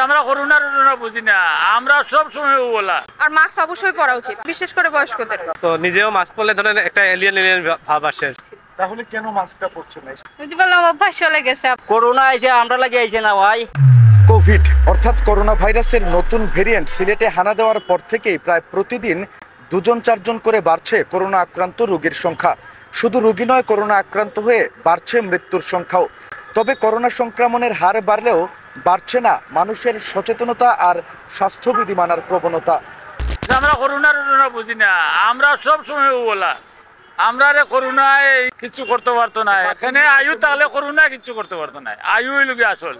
আমরা করোনা বুঝি না, আমরা সব সময় বলা। আর মাস্ক অবশ্যই পরা উচিত, বিশেষ করে বয়স্কদের। তো নিজেও মাস্ক পরলে ধরেন একটা এলিয়েন এলিয়েন ভাব আসে। তাহলে কেন মাস্কটা পরছেন না? বুঝি বললাম অভ্যাস চলে গেছে। করোনা আইছে আমরা লাগি আইছে না ভাই। কোভিড অর্থাৎ করোনা ভাইরাসের নতুন ভেরিয়েন্ট সিলেটে হানা দেওয়ার পর থেকেই প্রায় প্রতিদিন 2-4জন করে বাড়ছে করোনা আক্রান্ত রোগীর সংখ্যা। শুধু রোগী নয়, করোনা আক্রান্ত হয়ে বাড়ছে মৃত্যুর সংখ্যাও। তবে করোনা সংক্রমণের হার বাড়লেও বাড়ছে না মানুষের সচেতনতা আর স্বাস্থ্যবিধি মানার প্রবণতা। আমরা করোনা বুঝি না, আমরা সব সময় বলা। আমরা করোনায় কিছু করতে পারতো না, এখানে আয়ু তাহলে করোনা কিছু করতে পারতো না। আয়ু লোকে আসল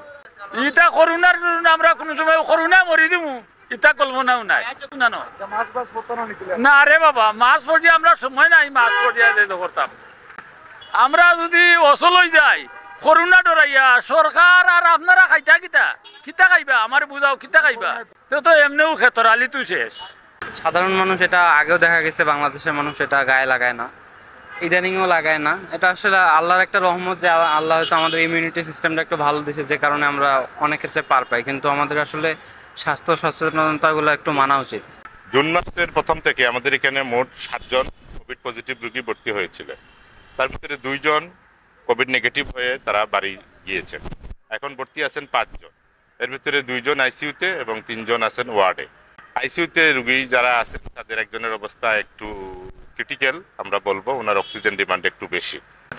ইটা করোনার আমরা কোনো সময় করোনা মরি দিব, ইটা কল্পনাও নাই। না রে বাবা, মাছ পড়িয়ে আমরা সময় নাই, মাছ পড়িয়ে করতাম। আমরা যদি অসল হয়ে যাই করোনা ডরাইয়া সরকার আর আপনারা খাইতা কিতা কিতা খাইবা, আমার বুঝাও কিতা খাইবা, তো এমনিও খেতর আলি তুই শেষ। সাধারণ মানুষ এটা আগেও দেখা গেছে, বাংলাদেশের মানুষ এটা গায়ে লাগায় না, ইদানিংও লাগায় না। এটা আসলে আল্লাহর একটা রহমত যে আল্লাহ হয়তো আমাদের ইমিউনিটি সিস্টেমটা একটু ভালো দিয়েছে, যে কারণে আমরা অনেক ক্ষেত্রে পার পাই। কিন্তু আমাদের আসলে স্বাস্থ্য সচেতনতাগুলো একটু মানা উচিত। জুন মাসের প্রথম থেকে আমাদের এখানে মোট 7 জন কোভিড পজিটিভ রোগী ভর্তি হয়েছিল। তার ভিতরে 2 জন কোভিড নেগেটিভ হয়ে তারা বাড়ি গিয়েছেন। এখন ভর্তি আছেন 5 জন। এর ভিতরে 2 জন আইসিইউতে এবং 3 জন আছেন ওয়ার্ডে। আইসিইউতে রোগী যারা আছেন তাদের একজনের অবস্থা একটু ক্রিটিক্যাল, আমরা বলবো ওনার অক্সিজেন ডিমান্ড একটু বেশি।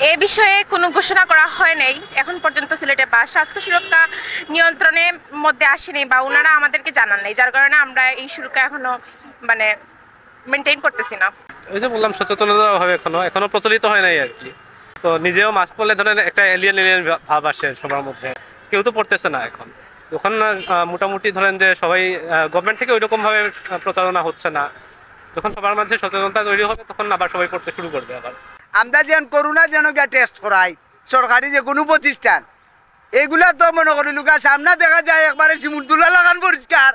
এ বিষয়ে কোনো ঘোষণা করা হয় নাই এখন পর্যন্ত সিলেটে, বা স্বাস্থ্য সুরক্ষা নিয়ন্ত্রণের মধ্যে আসেনি, বা ওনারা আমাদেরকে জানান নাই, যার কারণে আমরা এই সুরক্ষা এখনো মেনটেন করতেছি না। ওই যে বললাম, সচেতনতা ভাবে এখনো প্রচলিত হয় নাই আর কি। তো নিজেও মাস্ক পরলে ধরেন একটা এলিয়েন এলিয়েন ভাব আসে সবার মধ্যে। কেউ তো পড়তেছে না এখন। তখন মোটামুটি ধরেন যে সবাই গভর্নমেন্ট থেকে ওইরকম ভাবে প্রচারণা হচ্ছে না। যখন সবার মাঝে সচেতনতা তৈরি হবে তখন আবার সবাই পড়তে শুরু করবে। আবার আমরা যেন করোনা যেন গিয়া টেস্ট করাই সরকারি যে কোনো প্রতিষ্ঠান, এগুলা তো মনে করি লুকা সামনে দেখা যায় একবারে শিমুলতুলা লাগান পরিষ্কার,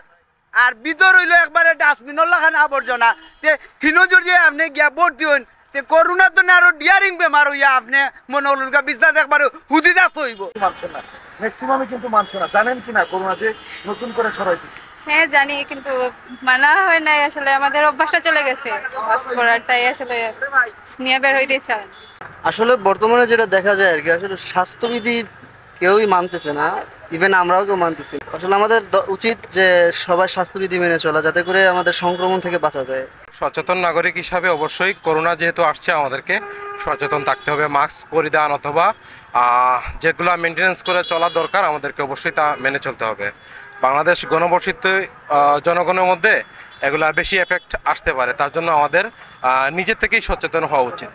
আর ভিতর হইলো একবারে ডাস্টবিনও লাগান আবর্জনা। তে হিনো যদি আপনি গিয়া ভর্তি হন, তে করোনা তো না আরো ডিয়ারিং বেমার হইয়া আপনি মনে হল বিস্তার একবারে হুদি দাস হইব। মানছে না, ম্যাক্সিমামই কিন্তু মানছে না। জানেন কিনা করোনা যে নতুন করে ছড়াইতেছে? হ্যাঁ জানি, কিন্তু মানা হয় নাই। আসলে আমাদের অভ্যাসটা চলে গেছে মাস্ক পরার, তাই আসলে নিয়ে বের হইতে চায়। আসলে বর্তমানে যেটা দেখা যায় আর কি, আসলে স্বাস্থ্যবিধি কেউই মানতেছে না, ইভেন আমরাও কেউ মানতেছি। আসলে আমাদের উচিত যে সবাই স্বাস্থ্যবিধি মেনে চলা, যাতে করে আমাদের সংক্রমণ থেকে বাঁচা যায়। সচেতন নাগরিক হিসাবে অবশ্যই করোনা যেহেতু আসছে আমাদেরকে সচেতন থাকতে হবে। মাস্ক পরিধান অথবা যেগুলো মেনটেন্যান্স করে চলা দরকার আমাদেরকে অবশ্যই তা মেনে চলতে হবে। বাংলাদেশ ঘনবসতিত জনগণের মধ্যে এগুলা বেশি এফেক্ট আসতে পারে, তার জন্য আমাদের নিজের থেকেই সচেতন হওয়া উচিত।